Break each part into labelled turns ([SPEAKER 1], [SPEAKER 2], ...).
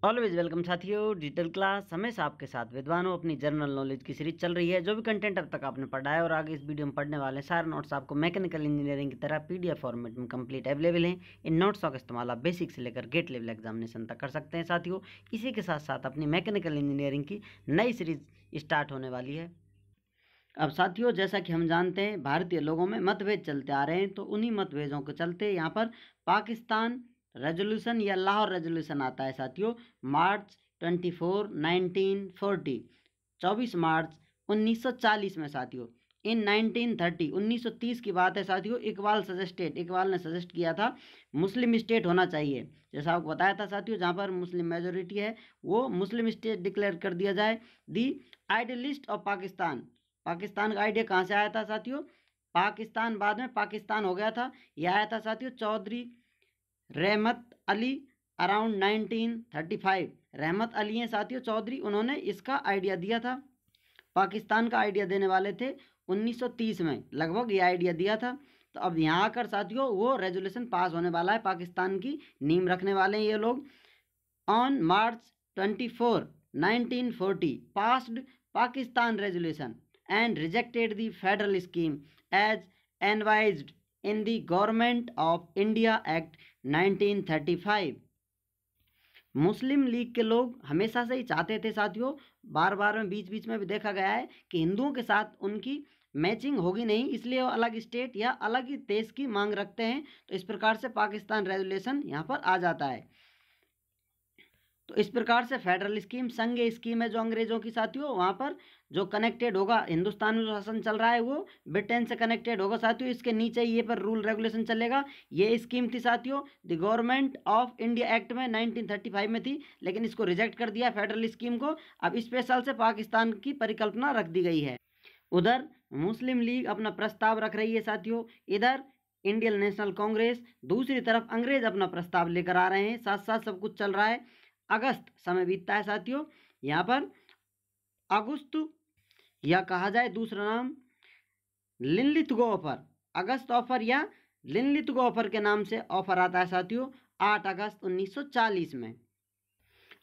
[SPEAKER 1] Always welcome साथियों, digital class हमेशा आपके साथ विद्वानों। अपनी जनरल नॉलेज की सीरीज चल रही है। जो भी कंटेंट अब तक आपने पढ़ा है और आगे इस वीडियो में पढ़ने वाले सारे नोट्स आपको मैकेनिकल इंजीनियरिंग की तरह पीडीएफ फॉर्मेट में कंप्लीट अवेलेबल हैं। इन नोट्सों का इस्तेमाल आप बेसिक से लेकर गेट लेवल एग्जामिनेशन तक कर सकते हैं साथियों। इसी के साथ साथ अपनी मैकेनिकल इंजीनियरिंग की नई सीरीज स्टार्ट होने वाली है। अब साथियों, जैसा कि हम जानते हैं भारतीय लोगों में मतभेद चलते आ रहे हैं, तो उन्हीं मतभेदों के चलते यहाँ पर पाकिस्तान रेजोल्यूशन या लाहौर रेजोल्यूशन आता है साथियों। मार्च 24 1940 24 मार्च 1940 में साथियों। इन 1930 1930 की बात है साथियों। इकबाल ने सजेस्ट किया था मुस्लिम स्टेट होना चाहिए। जैसा आपको बताया था साथियों, जहाँ पर मुस्लिम मेजोरिटी है वो मुस्लिम स्टेट डिक्लेयर कर दिया जाए। दी आइडियलिस्ट ऑफ पाकिस्तान का आइडिया कहाँ से आया था साथियों? पाकिस्तान बाद में पाकिस्तान हो गया था। यह आया था साथियों चौधरी रहमत अली अराउंड 1935। रहमत अली हैं साथियों चौधरी, उन्होंने इसका आइडिया दिया था। पाकिस्तान का आइडिया देने वाले थे 1930 में लगभग ये आइडिया दिया था। तो अब यहाँ आकर साथियों वो रेजोल्यूशन पास होने वाला है, पाकिस्तान की नींव रखने वाले हैं ये लोग। On March 24 1940 passed Pakistan resolution and rejected the federal scheme as advised in the Government of India Act 1935। Muslim league के लोग हमेशा से ही चाहते थे साथियों, बार बार में बीच बीच में भी देखा गया है कि हिंदुओं के साथ उनकी मैचिंग होगी नहीं, इसलिए वो अलग स्टेट या अलग ही देश की मांग रखते हैं। तो इस प्रकार से पाकिस्तान रेजोल्यूशन यहाँ पर आ जाता है। तो इस प्रकार से फेडरल स्कीम संघीय स्कीम है जो अंग्रेजों की साथियों, वहाँ पर जो कनेक्टेड होगा, हिंदुस्तान में जो शासन चल रहा है वो ब्रिटेन से कनेक्टेड होगा साथियों। इसके नीचे ये पर रूल रेगुलेशन चलेगा। ये स्कीम थी साथियों the government of India act में 1935 में थी, लेकिन इसको रिजेक्ट कर दिया फेडरल स्कीम को। अब स्पेशल से पाकिस्तान की परिकल्पना रख दी गई है। उधर मुस्लिम लीग अपना प्रस्ताव रख रही है साथियों, इधर इंडियन नेशनल कांग्रेस, दूसरी तरफ अंग्रेज अपना प्रस्ताव लेकर आ रहे हैं। साथ साथ सब कुछ चल रहा है। अगस्त समय बीतता है साथियों। यहाँ पर अगस्त या कहा जाए दूसरा नाम लिनलिथगो ऑफर, अगस्त ऑफर या लिनलिथगो ऑफर के नाम से ऑफर आता है साथियों 8 अगस्त 1940 में।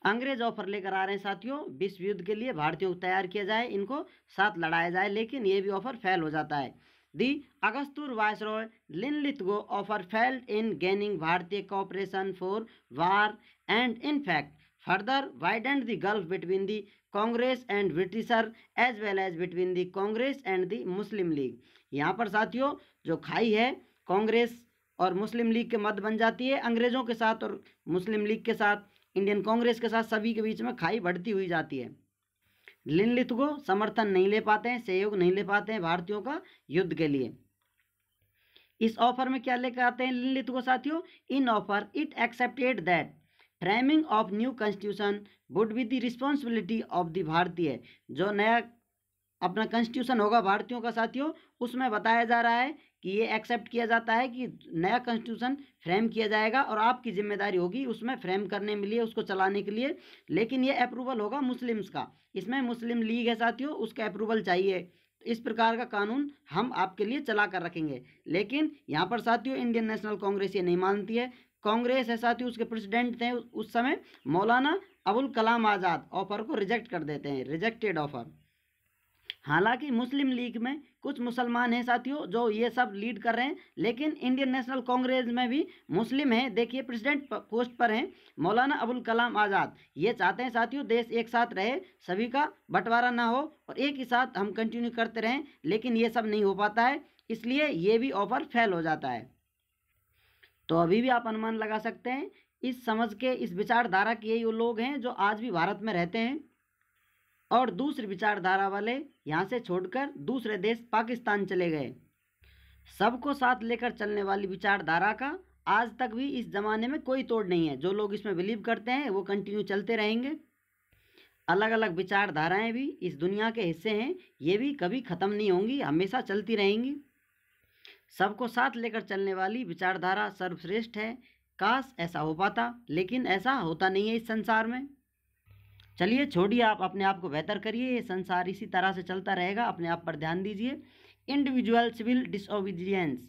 [SPEAKER 1] अंग्रेज ऑफर लेकर आ रहे हैं साथियों, विश्व युद्ध के लिए भारतीयों को तैयार किया जाए, इनको साथ लड़ाया जाए, लेकिन ये भी ऑफर फेल हो जाता है। The August viceroy Linlithgow offer failed in gaining भारतीय cooperation for war and in fact further widened the gulf between the Congress and britisher as well as between the Congress and the Muslim League. यहाँ पर साथियों जो खाई है कांग्रेस और मुस्लिम लीग के मध्य बन जाती है, अंग्रेजों के साथ और मुस्लिम लीग के साथ, इंडियन कांग्रेस के साथ, सभी के बीच में खाई बढ़ती हुई जाती है। लिनलिथगो समर्थन नहीं ले पाते हैं, सहयोग नहीं ले पाते हैं भारतीयों का युद्ध के लिए। इस ऑफर में क्या लेकर आते हैं लिनलिथगो साथियों? In offer it accepted that framing of new constitution would be the responsibility of the भारतीय। जो नया अपना कॉन्स्टिट्यूशन होगा भारतीयों का साथियों, उसमें बताया जा रहा है कि ये एक्सेप्ट किया जाता है कि नया कॉन्स्टिट्यूशन फ्रेम किया जाएगा और आपकी जिम्मेदारी होगी उसमें फ्रेम करने के लिए, उसको चलाने के लिए। लेकिन ये अप्रूवल होगा मुस्लिम्स का, इसमें मुस्लिम लीग है साथियों, उसका अप्रूवल चाहिए। इस प्रकार का कानून हम आपके लिए चला कर रखेंगे। लेकिन यहाँ पर साथियों इंडियन नेशनल कांग्रेस ये नहीं मानती है। कांग्रेस है साथियों, उसके प्रेसिडेंट थे उस समय मौलाना अबुल कलाम आज़ाद, ऑफर को रिजेक्ट कर देते हैं, रिजेक्टेड ऑफर। हालांकि मुस्लिम लीग में कुछ मुसलमान हैं साथियों जो ये सब लीड कर रहे हैं, लेकिन इंडियन नेशनल कांग्रेस में भी मुस्लिम हैं। देखिए प्रेसिडेंट पोस्ट पर हैं मौलाना अबुल कलाम आज़ाद। ये चाहते हैं साथियों देश एक साथ रहे, सभी का बंटवारा ना हो और एक ही साथ हम कंटिन्यू करते रहें, लेकिन ये सब नहीं हो पाता है, इसलिए ये भी ऑफर फेल हो जाता है। तो अभी भी आप अनुमान लगा सकते हैं, इस समझ के, इस विचारधारा के यही वो लोग हैं जो आज भी भारत में रहते हैं और दूसरी विचारधारा वाले यहाँ से छोड़कर दूसरे देश पाकिस्तान चले गए। सबको साथ लेकर चलने वाली विचारधारा का आज तक भी इस ज़माने में कोई तोड़ नहीं है। जो लोग इसमें बिलीव करते हैं वो कंटिन्यू चलते रहेंगे। अलग अलग विचारधाराएं भी इस दुनिया के हिस्से हैं, ये भी कभी ख़त्म नहीं होंगी, हमेशा चलती रहेंगी। सबको साथ लेकर चलने वाली विचारधारा सर्वश्रेष्ठ है। काश ऐसा हो पाता, लेकिन ऐसा होता नहीं है इस संसार में। चलिए छोड़िए, आप अपने आप को बेहतर करिए, ये संसार इसी तरह से चलता रहेगा, अपने आप पर ध्यान दीजिए। इंडिविजुअल सिविल डिसओबीडियंस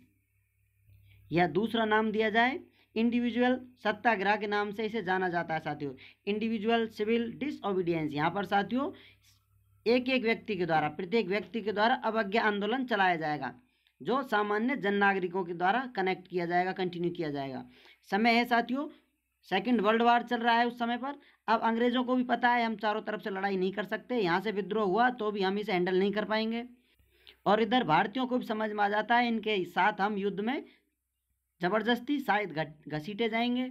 [SPEAKER 1] या दूसरा नाम दिया जाए इंडिविजुअल सत्याग्रह के नाम से इसे जाना जाता है साथियों। इंडिविजुअल सिविल डिसओबीडियंस, यहाँ पर साथियों एक एक व्यक्ति के द्वारा, प्रत्येक व्यक्ति के द्वारा अवज्ञा आंदोलन चलाया जाएगा, जो सामान्य जन नागरिकों के द्वारा कनेक्ट किया जाएगा, कंटिन्यू किया जाएगा। समय है साथियों, सेकेंड वर्ल्ड वार चल रहा है उस समय पर। अब अंग्रेजों को भी पता है हम चारों तरफ से लड़ाई नहीं कर सकते, यहाँ से विद्रोह हुआ तो भी हम इसे हैंडल नहीं कर पाएंगे, और इधर भारतीयों को भी समझ में आ जाता है इनके साथ हम युद्ध में जबरदस्ती शायद घसीटे जाएंगे।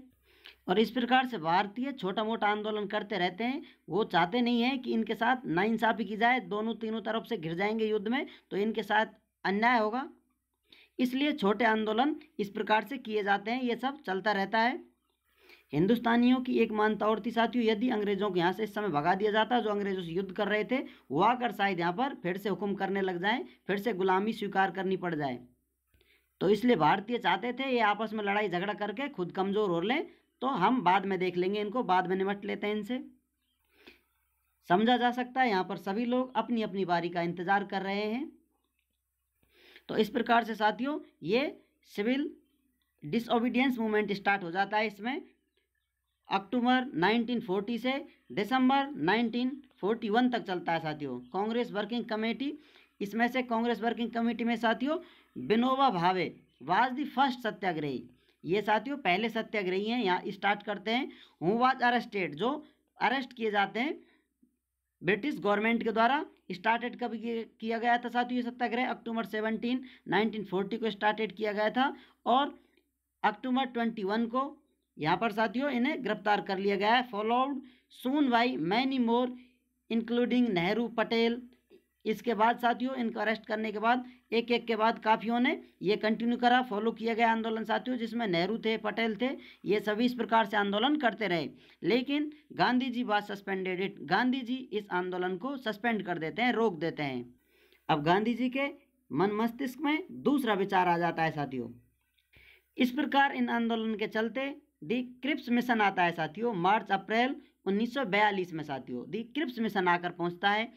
[SPEAKER 1] और इस प्रकार से भारतीय छोटा मोटा आंदोलन करते रहते हैं। वो चाहते नहीं हैं कि इनके साथ नाइंसाफी की जाए, दोनों तीनों तरफ से घिर जाएंगे युद्ध में तो इनके साथ अन्याय होगा, इसलिए छोटे आंदोलन इस प्रकार से किए जाते हैं। ये सब चलता रहता है। हिंदुस्तानियों की एक मानता और थी साथियों, यदि अंग्रेजों को यहाँ से इस समय भगा दिया जाता, जो अंग्रेजों से युद्ध कर रहे थे, वो आकर शायद यहाँ पर फिर से हुक्म करने लग जाएं, फिर से गुलामी स्वीकार करनी पड़ जाए। तो इसलिए भारतीय चाहते थे ये आपस में लड़ाई झगड़ा करके खुद कमजोर हो लें, तो हम बाद में देख लेंगे इनको, बाद में निपट लेते हैं इनसे। समझा जा सकता है यहाँ पर सभी लोग अपनी अपनी बारी का इंतजार कर रहे हैं। तो इस प्रकार से साथियों ये सिविल डिसओबीडियंस मूवमेंट स्टार्ट हो जाता है। इसमें अक्टूबर 1940 से दिसंबर 1941 तक चलता है साथियों। कांग्रेस वर्किंग कमेटी, इसमें से कांग्रेस वर्किंग कमेटी में साथियों Vinoba Bhave was the first सत्याग्रही, ये साथियों पहले सत्याग्रही हैं। यहाँ स्टार्ट करते हैं। हु वाज अरेस्टेड, जो अरेस्ट किए जाते हैं ब्रिटिश गवर्नमेंट के द्वारा। स्टार्टेड कब किया गया था साथियों ये सत्याग्रह? अक्टूबर 17, 1940 को स्टार्टेड किया गया था, और अक्टूबर 21 को यहाँ पर साथियों इन्हें गिरफ्तार कर लिया गया है। Followed soon by many more including Nehru, Patel. इसके बाद साथियों इनको अरेस्ट करने के बाद एक एक के बाद काफियों ने ये कंटिन्यू करा, फॉलो किया गया आंदोलन साथियों, जिसमें नेहरू थे, पटेल थे, ये सभी इस प्रकार से आंदोलन करते रहे। लेकिन गांधी जी बात सस्पेंडेड इट, गांधी जी इस आंदोलन को सस्पेंड कर देते हैं, रोक देते हैं। अब गांधी जी के मन मस्तिष्क में दूसरा विचार आ जाता है साथियों। इस प्रकार इन आंदोलन के चलते दी क्रिप्स मिशन आता है साथियों, मार्च अप्रैल 1942 में साथियों दी क्रिप्स मिशन आकर पहुंचता है।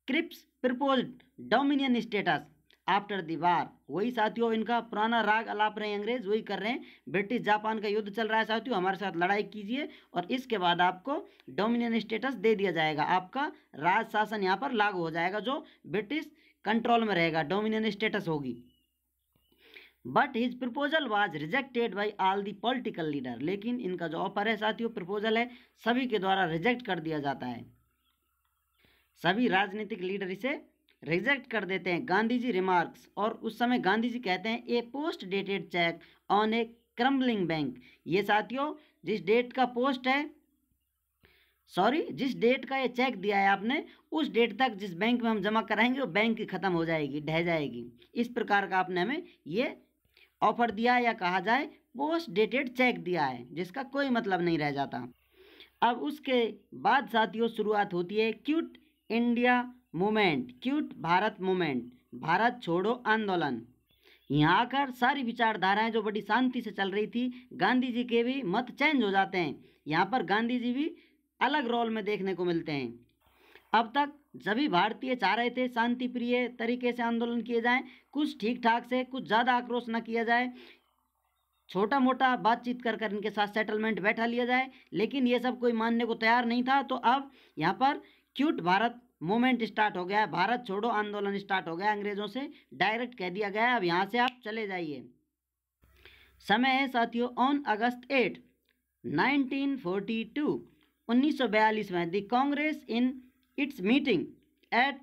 [SPEAKER 1] Cripps proposed dominion status after the war, वही साथियों इनका पुराना राग अलाप रहे हैं अंग्रेज, वही कर रहे हैं। ब्रिटिश जापान का युद्ध चल रहा है साथियों, हमारे साथ लड़ाई कीजिए और इसके बाद आपको डोमिनियन स्टेटस दे दिया जाएगा, आपका राज शासन यहाँ पर लागू हो जाएगा, जो ब्रिटिश कंट्रोल में रहेगा, डोमिनियन स्टेटस होगी। But his proposal was rejected by all the political leader, लेकिन इनका जो ऑफर है साथियों, प्रपोजल है, सभी के द्वारा रिजेक्ट कर दिया जाता है, सभी राजनीतिक लीडर इसे रिजेक्ट कर देते हैं। गांधी जी रिमार्क्स, और उस समय गांधी जी कहते हैं a post dated cheque on a crumbling bank, ये साथियों जिस डेट का पोस्ट है, सॉरी जिस डेट का ये चेक दिया है आपने, उस डेट तक जिस बैंक में हम जमा कराएंगे वो बैंक खत्म हो जाएगी, ढह जाएगी। इस प्रकार का आपने हमें ये ऑफर दिया है, या कहा जाए पोस्ट डेटेड चेक दिया है, जिसका कोई मतलब नहीं रह जाता। अब उसके बाद साथियों शुरुआत होती है quit India movement, quit Bharat movement, Bharat छोड़ो आंदोलन। यहाँ आकर सारी विचारधाराएं जो बड़ी शांति से चल रही थी, गांधी जी के भी मत चेंज हो जाते हैं। यहाँ पर गांधी जी भी अलग रोल में देखने को मिलते हैं। अब तक सभी भारतीय चाह रहे थे शांति प्रिय तरीके से आंदोलन किए जाएं, कुछ ठीक ठाक से, कुछ ज़्यादा आक्रोश न किया जाए, छोटा मोटा बातचीत कर कर इनके साथ सेटलमेंट बैठा लिया जाए, लेकिन ये सब कोई मानने को तैयार नहीं था। तो अब यहाँ पर क्विट भारत मूवमेंट स्टार्ट हो गया है, भारत छोड़ो आंदोलन स्टार्ट हो गया। अंग्रेजों से डायरेक्ट कह दिया गया है अब यहाँ से आप चले जाइए। समय है साथियों ऑन अगस्त 8, 1942, 1942 में the Congress in its meeting at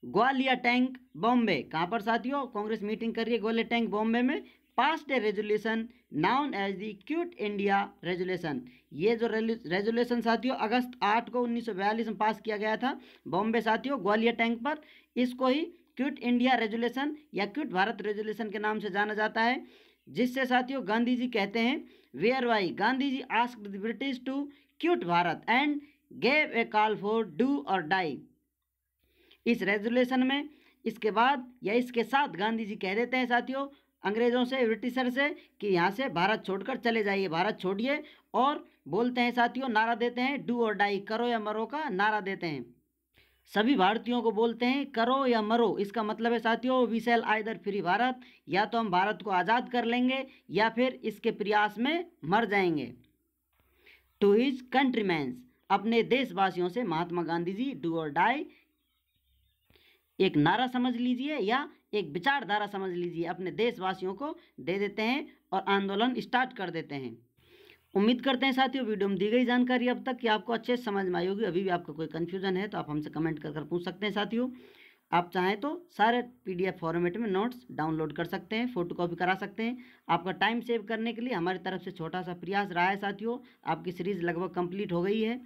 [SPEAKER 1] Gwalior tank Bombay, कहाँ पर साथियों कांग्रेस मीटिंग कर रही है ग्वालियर टैंक बॉम्बे में, passed a resolution known as the quit India resolution. ये जो रेजोल्यूशन साथियों अगस्त 8 को 1942 में पास किया गया था बॉम्बे साथियों ग्वालियर टैंक पर, इसको ही क्विट इंडिया रेजोल्यूशन या क्विट भारत रेजोल्यूशन के नाम से जाना जाता है। जिससे साथियों गांधी जी कहते हैं where why Gandhi ji asked the British to quit Bharat and gave a call for do और डाई। इस रेजोल्यूशन में इसके बाद या इसके साथ गांधी जी कह देते हैं साथियों अंग्रेजों से, ब्रिटिशर से, कि यहाँ से भारत छोड़कर चले जाइए, भारत छोड़िए, और बोलते हैं साथियों नारा देते हैं डू और डाई, करो या मरो का नारा देते हैं। सभी भारतीयों को बोलते हैं करो या मरो। इसका मतलब है साथियों we shall either free Bharat, या तो हम भारत को आज़ाद कर लेंगे या फिर इसके प्रयास में मर जाएंगे। टू हिज कंट्रीमैन्स, अपने देशवासियों से महात्मा गांधी जी डू और डाई एक नारा समझ लीजिए या एक विचारधारा समझ लीजिए, अपने देशवासियों को दे देते हैं और आंदोलन स्टार्ट कर देते हैं। उम्मीद करते हैं साथियों वीडियो में दी गई जानकारी अब तक कि आपको अच्छे से समझ में आई होगी। अभी भी आपका कोई कन्फ्यूजन है तो आप हमसे कमेंट कर पूछ सकते हैं साथियों। आप चाहें तो सारे PDF फॉर्मेट में नोट्स डाउनलोड कर सकते हैं, फोटो कॉपी करा सकते हैं। आपका टाइम सेव करने के लिए हमारी तरफ से छोटा सा प्रयास रहा है साथियों। आपकी सीरीज लगभग कंप्लीट हो गई है।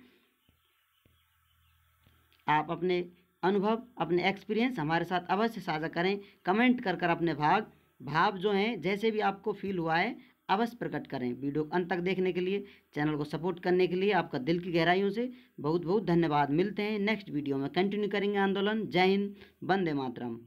[SPEAKER 1] आप अपने अनुभव, अपने एक्सपीरियंस हमारे साथ अवश्य साझा करें। कमेंट कर अपने भाव जो हैं जैसे भी आपको फील हुआ है अवश्य प्रकट करें। वीडियो को अंत तक देखने के लिए, चैनल को सपोर्ट करने के लिए आपका दिल की गहराइयों से बहुत बहुत धन्यवाद। मिलते हैं नेक्स्ट वीडियो में, कंटिन्यू करेंगे आंदोलन। जय हिंद, वंदे मातरम।